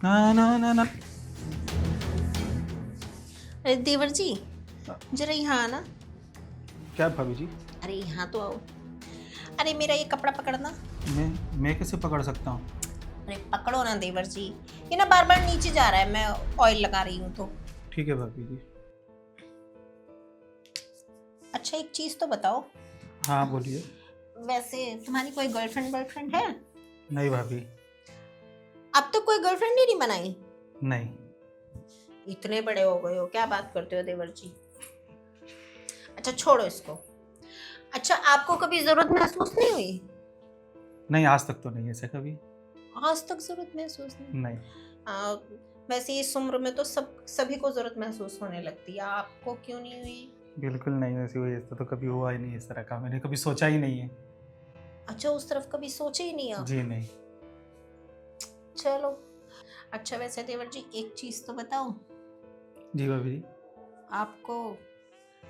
ना ना ना ना। अरे देवर जी, जरा यहाँ आना। क्या भाभी जी? अरे यहाँ तो आओ। अरे मेरा ये कपड़ा पकड़ना। मैं कैसे पकड़ सकता हूँ? अरे पकड़ो ना देवर जी, ये ना बार बार नीचे जा रहा है, मैं ऑयल लगा रही हूँ तो। ठीक है भाभी जी। अच्छा एक चीज तो बताओ, हाँ बोलिए। वैसे तुम्हारी कोई गर्लफ्रेंड बॉयफ्रेंड है? नहीं भाभी। अब तक कोई गर्लफ्रेंड ही नहीं बनाई? नहीं। इतने बड़े हो गए हो, क्या बात करते हो देवर जी। अच्छा छोड़ो इसको। अच्छा आपको कभी जरूरत महसूस नहीं हुई? नहीं, आज तक तो नहीं ऐसा कभी। आज तक जरूरत महसूस नहीं? नहीं। आ, वैसे इस उम्र में तो सभी को जरूरत महसूस होने लगती है, आपको क्यों नहीं हुई? बिल्कुल नहीं, ऐसी हुई ऐसा तो कभी हुआ ही नहीं, इस तरह का मैंने कभी सोचा ही नहीं है। अच्छा उस तरफ कभी सोचे ही नहीं आप? जी नहीं। चलो। अच्छा वैसे देवर जी एक चीज तो बताओ, जी भाभी जी। आपको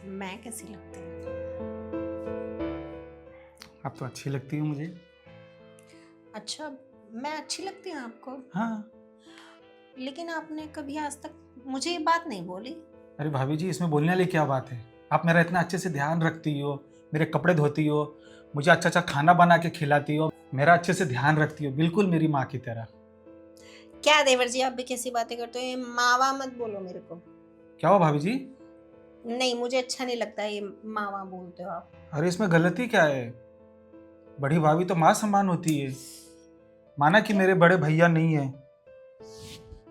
मैं कैसी लगती हूँ? आप तो अच्छी लगती हो मुझे। अच्छा मैं अच्छी लगती हूँ आपको? हाँ। लेकिन आपने कभी आज तक मुझे ये बात नहीं बोली। अरे भाभी जी, इसमें बोलने वाली क्या बात है? आप मेरा इतना अच्छे से ध्यान रखती हो, मेरे कपड़े धोती हो, मुझे अच्छा अच्छा खाना बना के खिलाती हो, मेरा अच्छे से ध्यान रखती हो, बिल्कुल मेरी माँ की तरह। क्या देवर जी आप भी कैसी बातें करते हो, ये मावा मत बोलो मेरे को। क्या हुआ भाभी जी? नहीं मुझे अच्छा नहीं लगता ये मावा बोलते हो आप। अरे इसमें गलती क्या है? बड़ी भाभी तो माँ समान होती है। माना कि मेरे बड़े भैया नहीं है,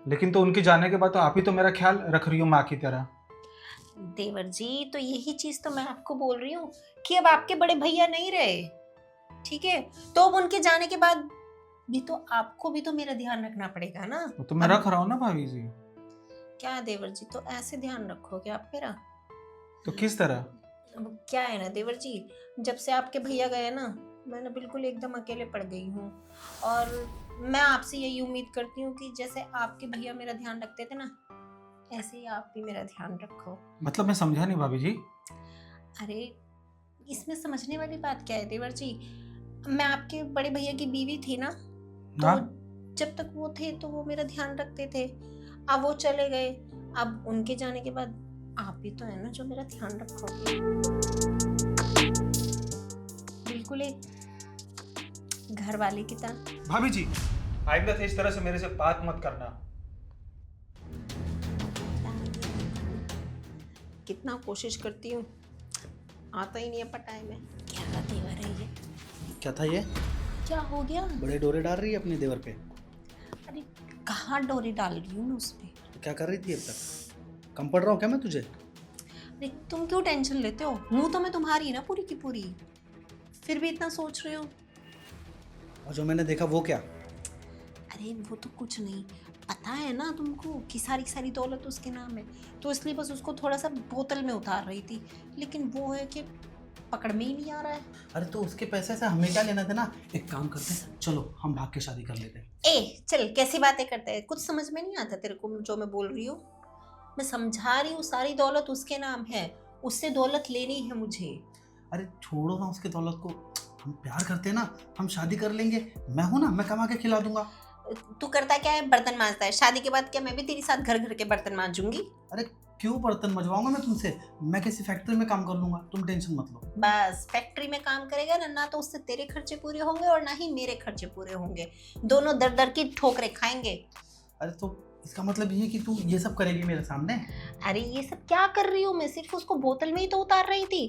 लेकिन तो उनके जाने के बाद तो आप ही तो मेरा ख्याल रख रही हो माँ की तरह। देवर जी तो यही चीज तो मैं आपको बोल रही हूँ कि अब आपके बड़े भैया नहीं रहे, ठीक है? तो अब उनके जाने के बाद भी तो आपको भी तो मेरा ध्यान रखना पड़ेगा ना। वो तो मैं रख रहा हूँ ना भाभी जी। क्या देवर जी, तो ऐसे ध्यान रखोगे आप मेरा? तो किस तरह? अब क्या है ना देवर जी, जब से आपके भैया गए ना, मैं ना बिल्कुल एकदम अकेले पड़ गई हूँ। और मैं आपसे यही उम्मीद करती हूँ कि जैसे आपके भैया मेरा ध्यान रखते थे ना, ऐसे ही आप भी मेरा ध्यान रखो। मतलब मैं समझा नहीं भाभी जी। अरे इसमें समझने वाली बात क्या है देवर जी, मैं आपके बड़े भैया की बीवी थी ना, तो हाँ। जब तक वो थे तो वो मेरा ध्यान रखते थे। अब वो चले गए, अब उनके जाने के बाद आप भी तो है ना जो मेरा ध्यान रखोगे। बिल्कुल एक घर वाले की तरह। भाभी जी, आइंदा से इस तरह से मेरे से बात मत करना। कितना कोशिश करती हूँ, आता ही नहीं है पटाए में। क्या देवर है ये? क्या था ये? क्या हो गया? बड़े डोरे डाल रही है अपने देवर पे। अरे कहाँ डोरी डाल रही हूँ मैं उस पे? तो क्या कर रही थी अब तक? कम पड़ रहा हूँ क्या मैं तुझे? अरे तुम क्यों टेंशन लेते हो, हूँ तो मैं तुम्हारी ना पूरी की पूरी, फिर भी इतना सोच रहे हो। और जो मैंने देखा वो क्या? अरे वो तो कुछ नहीं, पता है ना तुमको कि सारी सारी दौलत उसके नाम है, तो इसलिए बस उसको थोड़ा सा बोतल में उतार रही थी, लेकिन वो है कि पकड़ में ही नहीं आ रहा है। अरे तो उसके पैसे से हमें क्या लेना था ना? एक काम करते हैं, चलो हम भाग के शादी कर लेते हैं। ए चल कैसी बातें करते हैं, कुछ समझ में नहीं आता तेरे को जो मैं बोल रही हूँ? मैं समझा रही हूँ, सारी दौलत उसके नाम है, उससे दौलत लेनी है मुझे। अरे छोड़ो ना उसके दौलत को, हम प्यार करते हैं ना, हम शादी कर लेंगे। मैं हूं ना, मैं कमा के खिला दूंगा। तू करता क्या है, बर्तन मांजता है, शादी के बाद क्या मैं भी तेरे साथ घर घर के बर्तन मांजूंगी? अरे क्यों बर्तन मजवाऊंगा मैं तुमसे? मैं किसी फैक्ट्री में काम कर लूंगा, तुम टेंशन मत लो। बस फैक्ट्री में काम करेगा ना, ना तो उससे तेरे खर्चे पूरे होंगे और ना ही मेरे खर्चे पूरे होंगे, दोनों दर दर की ठोकरें खाएंगे। अरे तो इसका मतलब ये है कि तू ये सब करेगी मेरे सामने? अरे ये सब क्या कर रही हूँ मैं, सिर्फ उसको बोतल में ही तो उतार रही थी।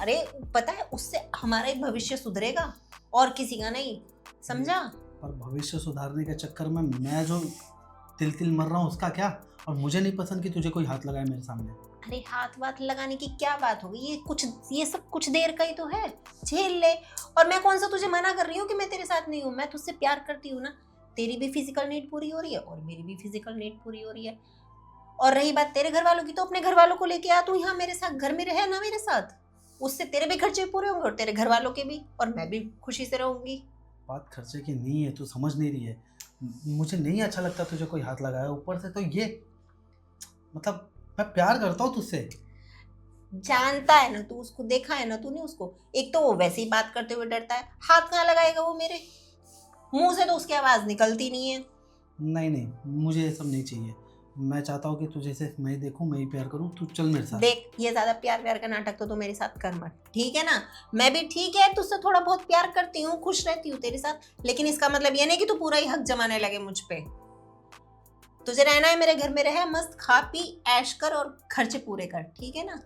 अरे पता है उससे हमारा ही भविष्य सुधरेगा और किसी का नहीं, समझा? और भविष्य सुधारने के चक्कर में मैं जो तिल तिल मर रहा हूँ उसका क्या? और मुझे नहीं पसंद कि तुझे कोई हाथ लगाए मेरे सामने। अरे हाथ वाथ लगाने की क्या बात होगी, ये सब कुछ देर का ही तो है, झेल ले। और मैं कौन सा तुझे मना कर रही हूँ कि मैं तेरे साथ नहीं हूँ, मैं तुझसे प्यार करती हूँ ना, तेरी भी फिजिकल नीड पूरी हो रही है और मेरी भी फिजिकल नीड पूरी हो रही है। और रही बात तेरे घर वालों की, तो अपने घर वालों को लेके आ तू यहाँ मेरे साथ, घर में रहे ना मेरे साथ, उससे तेरे भी खर्चे पूरे होंगे और तेरे घर वालों के भी, और मैं भी खुशी से रहूंगी। बात खर्चे की नहीं है, तू समझ नहीं रही है। मुझे नहीं अच्छा लगता तुझे कोई हाथ लगाया, ऊपर से तो ये, मतलब मैं प्यार करता हूँ तुझसे। जानता है ना तू उसको, देखा है ना तूने उसको, एक तो वो वैसे ही बात करते हुए डरता है, हाथ कहाँ लगाएगा वो मेरे, मुंह से तो उसकी आवाज निकलती नहीं है। नहीं नहीं, मुझे ये सब नहीं चाहिए। मैं चाहता हूँ कि तुझे सिर्फ मैं ही देखूँ, मैं ही प्यार करूँ, तू चल मेरे साथ। देख, ये ज्यादा प्यार व्यार का नाटक तो तू मेरे साथ कर मत, ठीक है ना। मैं भी ठीक है तुझसे थोड़ा बहुत प्यार करती हूँ, खुश रहती हूँ तेरे साथ, लेकिन इसका मतलब ये नहीं कि तू पूरा ही हक जमाने लगे मुझ पे। तुझे रहना है मेरे घर में, रह, मस्त खा पी ऐश कर और खर्चे पूरे कर, ठीक है ना।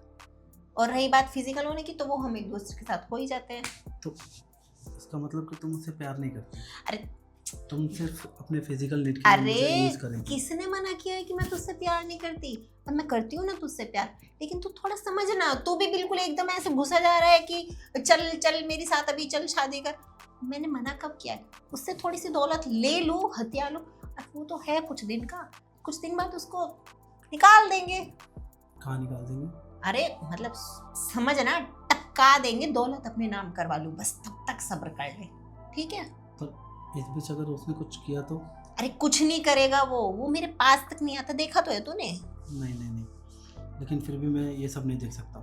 और रही बात फिजिकल होने की, तो वो हम एक दूसरे के साथ हो ही जाते हैं। तो इसका मतलब कि तुम मुझसे प्यार नहीं करती, अरे तुम सिर्फ अपने फिजिकल नीड के लिए मुझे अरे यूज करेंगी। किसने मना किया है कि मैं तुझसे प्यार नहीं करती? और मैं करती हूँ ना तुझसे प्यार, लेकिन तू थोड़ा समझना। तू भी बिल्कुल एकदम ऐसे घुसा जा रहा है कि चल चल मेरे साथ, अभी चल शादी कर। मैंने मना कब किया है? उससे थोड़ी सी दौलत ले लो, हथिया लो, और वो तो है कुछ दिन का, कुछ दिन बाद उसको निकाल देंगे। कहाँ निकाल देंगे? अरे मतलब समझ ना, टपका देंगे, दौलत अपने नाम करवा लूँ, बस तब तक सब्र कर ले, ठीक है। इस बीच अगर उसने कुछ किया तो? अरे कुछ नहीं करेगा वो मेरे पास तक नहीं आता, देखा तो है तूने। नहीं नहीं नहीं, लेकिन फिर भी मैं ये सब नहीं देख सकता।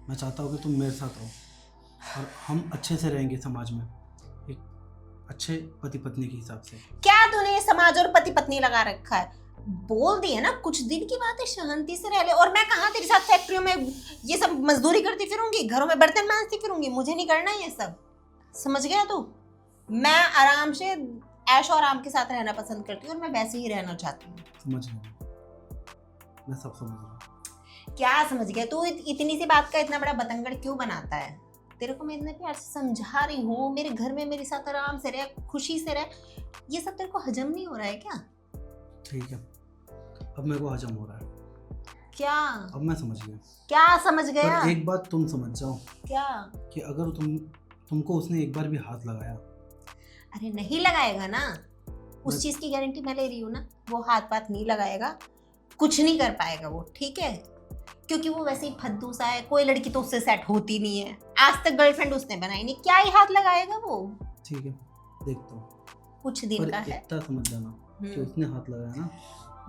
मैं चाहता हूँ कि तुम मेरे साथ रहो और हम अच्छे से रहेंगे समाज में, एक अच्छे पति पत्नी के हिसाब से। क्या तूने ये समाज और पति पत्नी लगा रखा है? बोल दिए ना, कुछ दिन की बात है, शांति से रह ले। और मैं कहाँ तेरे साथ फैक्ट्रियों में ये सब मजदूरी करती फिरूंगी, घरों में बर्तन मांजती फिरूंगी? मुझे नहीं करना ये सब, समझ गया तू। मैं आराम से ऐश और आराम के साथ रहना पसंद करती हूँ और मैं वैसे ही रहना चाहती हूँ। समझ गया, मैं सब समझ रहा हूँ। क्या समझ गया तू? इतनी सी बात का इतना बड़ा बतंगड़ क्यों बनाता है? तेरे को मैं इतने प्यार से समझा रही हूँ, मेरे घर में मेरे साथ आराम से रह, खुशी से रह, ये सब तेरे को हजम नहीं हो रहा है क्या? ठीक है, अब मेरे को हजम हो रहा है। क्या? अब मैं समझ गया। क्या समझ गया? पर एक बात तुम समझ जाओ क्या? कि अगर तुमको उसने एक बार भी हाथ लगाया। अरे नहीं लगाएगा ना, उस चीज की गारंटी मैं ले रही हूँ ना। वो हाथ पाथ नहीं लगाएगा, कुछ नहीं कर पाएगा वो, ठीक है। क्योंकि वो वैसे ही फद्दू सा है, कोई लड़की तो उससे सेट होती नहीं है, आज तक गर्लफ्रेंड उसने बनाई नहीं, क्या ही हाथ लगाएगा वो। ठीक है, देखता हूँ। कुछ दिन का पर है। इतना समझ जाना कि उसने हाथ लगाया ना,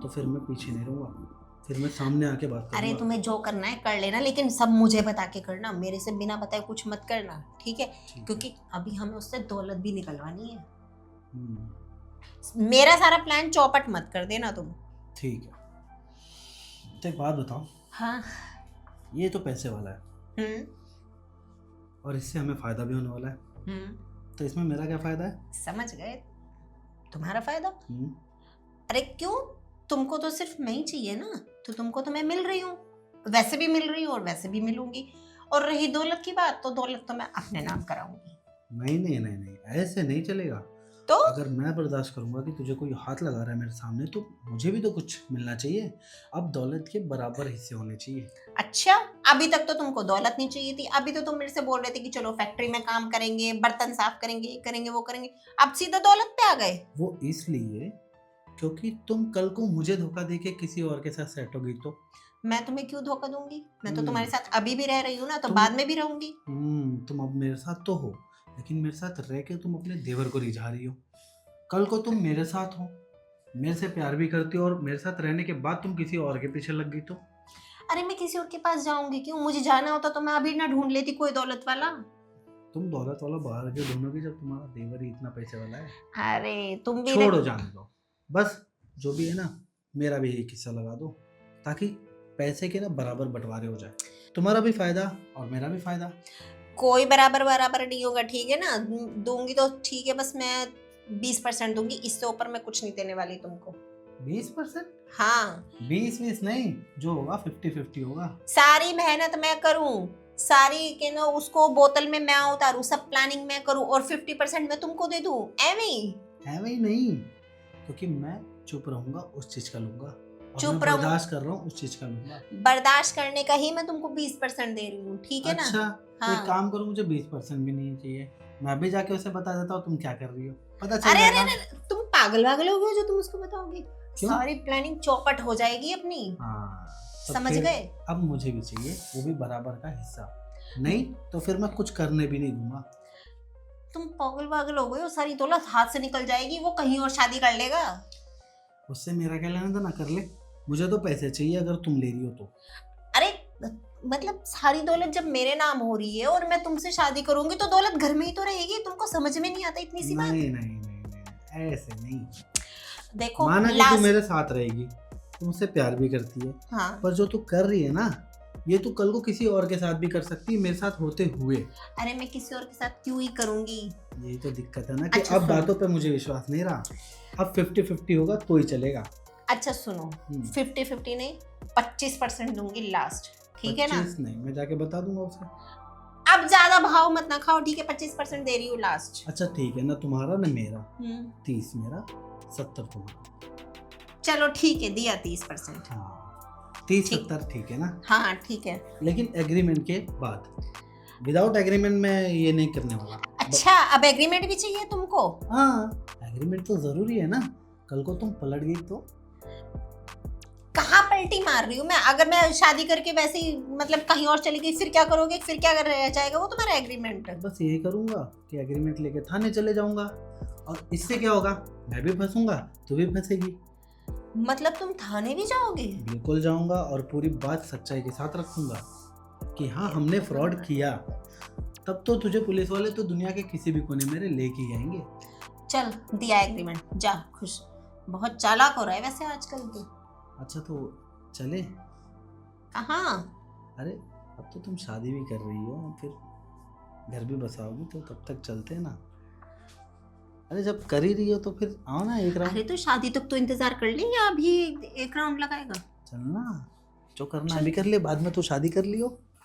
तो फिर मैं पीछे नहीं रहूंगा, फिर मैं सामने आके बात करूंगा। अरे तुम्हें जो करना है कर लेना, लेकिन सब मुझे बता के करना, मेरे से बिना बताए कुछ मत करना, ठीक है। क्योंकि अभी हमें उससे दौलत भी निकलवानी है। मेरा सारा प्लान चौपट मत कर देना तुम। ठीक है, तो एक बात बताओ। हाँ। ये तो पैसे वाला है और इससे हमें फायदा भी होने वाला है, तो इसमें मेरा क्या फायदा है? समझ गए, तुम्हारा फायदा। हम्म। अरे क्यों, तुमको तो सिर्फ मैं ही चाहिए ना, तो तुमको तो मैं मिल रही हूँ, वैसे भी मिल रही हूँ और वैसे भी मिलूंगी। और रही दौलत की बात, तो दौलत तो मैं अपने नाम कराऊंगी। नहीं नहीं नहीं नहीं, ऐसे नहीं चलेगा। तो अगर मैं बर्दाश्त करूंगा कि तुझे कोई हाथ लगा रहा है मेरे सामने, तो मुझे भी तो कुछ मिलना चाहिए। अब दौलत के बराबर हिस्से होने चाहिए। अच्छा, अभी तक तो तुमको दौलत नहीं चाहिए थी, अभी तो तुम मेरे से बोल रहे थे कि चलो फैक्ट्री में काम करेंगे, बर्तन साफ करेंगे, ये करेंगे वो करेंगे, अब सीधा दौलत पे आ गए। वो इसलिए क्योंकि तुम कल को मुझे धोखा देके किसी और के साथ सेट हो गई तो। मैं तुम्हें क्यों धोखा दूंगी? मैं तो तुम्हारे साथ अभी भी रह रही हूँ ना, तो तुम- बाद में भी रहूंगी। तुम अब मेरे साथ तो हो, लेकिन मेरे साथ रह के तुम अपने देवर को रिझा रही हो। कल को तुम मेरे साथ हो, मेरे से प्यार भी करती हो, और मेरे साथ रहने के बाद तुम किसी और के पीछे लग गई तो। अरे मैं किसी और के पास जाऊंगी क्यों? मुझे जाना होता तो मैं अभी ना ढूंढ लेती कोई दौलत वाला। तुम दौलत वाला बाहर के ढूंढोगी जब तुम्हारा देवर ही इतना पैसे वाला है। अरे तुम भी छोड़ो, जाने दो, बस जो भी है ना मेरा भी एक हिस्सा लगा दो, ताकि पैसे के ना बराबर बंटवारे हो जाए, तुम्हारा भी फायदा और मेरा भी फायदा। कोई बराबर बराबर नहीं होगा, ठीक है ना। दूंगी तो ठीक है, बस मैं 20% दूंगी, इससे ऊपर मैं कुछ नहीं देने वाली तुमको। 20%? हाँ, 20 नहीं, जो होगा 50-50 होगा। सारी मेहनत मैं करूं, सारी के ना उसको बोतल में मैं उतारूं, सब प्लानिंग मैं करूं, और 50% मैं तुमको दे दूं, ऐਵੇਂ ही नहीं, क्योंकि मैं चुप रहूंगा उस चीज का लूंगा, और चुप मैं रहूं- बर्दाश्त कर रहा हूँ उस चीज का लूंगा। बर्दाश्त करने का ही मैं तुमको 20% दे रही हूँ, ठीक है ना। अच्छा, तो हाँ। एक काम करो, मुझे 20% भी नहीं चाहिए, मैं भी जाके उसे बता देता हूँ तुम क्या कर रही हो, पता चल अरे अरे जाएगा। अरे, तुम पागल वागल हो गए जो तुम उसको बताओगे? क्यों? सारी प्लानिंग चौपट हो जाएगी अपनी, हाँ, तो समझ फिर गए। अब मुझे भी चाहिए वो भी बराबर का हिस्सा, नहीं तो फिर मैं कुछ करने भी नहीं दूंगा। तुम पागल वागल हो गए हो, सारी दौलत हाथ से निकल जाएगी, वो कहीं और शादी कर लेगा। उससे मेरा क्या लेना था, ना कर ले, मुझे तो पैसे चाहिए अगर तुम ले रही हो तो। अरे मतलब सारी दौलत जब मेरे नाम हो रही है और मैं तुमसे शादी करूंगी, तो दौलत घर में ही तो रहेगी। तुमको समझ में नहीं आता इतनी सी बात? नहीं नहीं नहीं नहीं, ऐसे नहीं। देखो माना कि तू लास्ट मेरे साथ रहेगी, तू मुझसे प्यार भी करती है, हाँ पर जो तू कर रही है ना, ये तू कल को किसी और के साथ भी कर सकती है, मेरे साथ होते हुए। अरे मैं किसी और के साथ क्यों ही करूंगी। यही तो दिक्कत है ना कि अच्छा, अब सुन। बातों पे मुझे विश्वास नहीं रहा। अब 50-50 होगा तो ही चलेगा। अच्छा सुनो, 50-50 नहीं 25% दूंगी लास्ट, ठीक है ना। 25 नहीं, मैं जाके बता दूंगा उसे। अब ज्यादा भाव मत ना खाओ, ठीक है 25% दे रही हूँ लास्ट। अच्छा ठीक है ना, तुम्हारा ना मेरा, 30 मेरा, 70 तुम्हारा। चलो ठीक है, दिया 30%। हाँ 30 ठीक। 70 ठीक है ना, हाँ ठीक है। लेकिन एग्रीमेंट के बाद। विदाउट एग्रीमेंट में ये नहीं करने वाला। अच्छा अब एग्रीमेंट भी चाहिए तुमको। हाँ एग्रीमेंट तो जरूरी है ना, कल को तुम पलट गई तो। कहाँ पलटी मार रही हूँ मैं? अगर मैं शादी करके वैसे ही मतलब कहीं और चली गई फिर क्या करोगे? फिर क्या रह जाएगा वो तुम्हारा एग्रीमेंट? बस यही करूंगा कि एग्रीमेंट लेके थाने चले जाऊंगा, और इससे क्या होगा, मैं भी फंसूंगा, तू भी फंसेगी। मतलब तुम थाने भी जाओगे? बिल्कुल जाऊंगा, और पूरी बात सच्चाई के साथ रखूंगा कि हाँ हमने फ्रॉड किया। तब तो तुझे पुलिस वाले तो दुनिया के किसी भी कोने में लेके जाएंगे। चल दिया एग्रीमेंट, जा खुश। बहुत चालाक हो रहा है वैसे आजकल तो। अच्छा तो चले? कहाँ? अरे अब तो तुम शादी भी कर रही हो, फिर घर भी बसाओगी, तो तब तक चलते हैं ना। अरे जब कर ही रही हो तो फिर आओ ना एक राउंड। अरे तो शादी तक तो इंतजार कर ले या अभी एक राउंड लगाएगा? चलना, जो करना अभी कर ले, बाद में तो शादी कर लियो।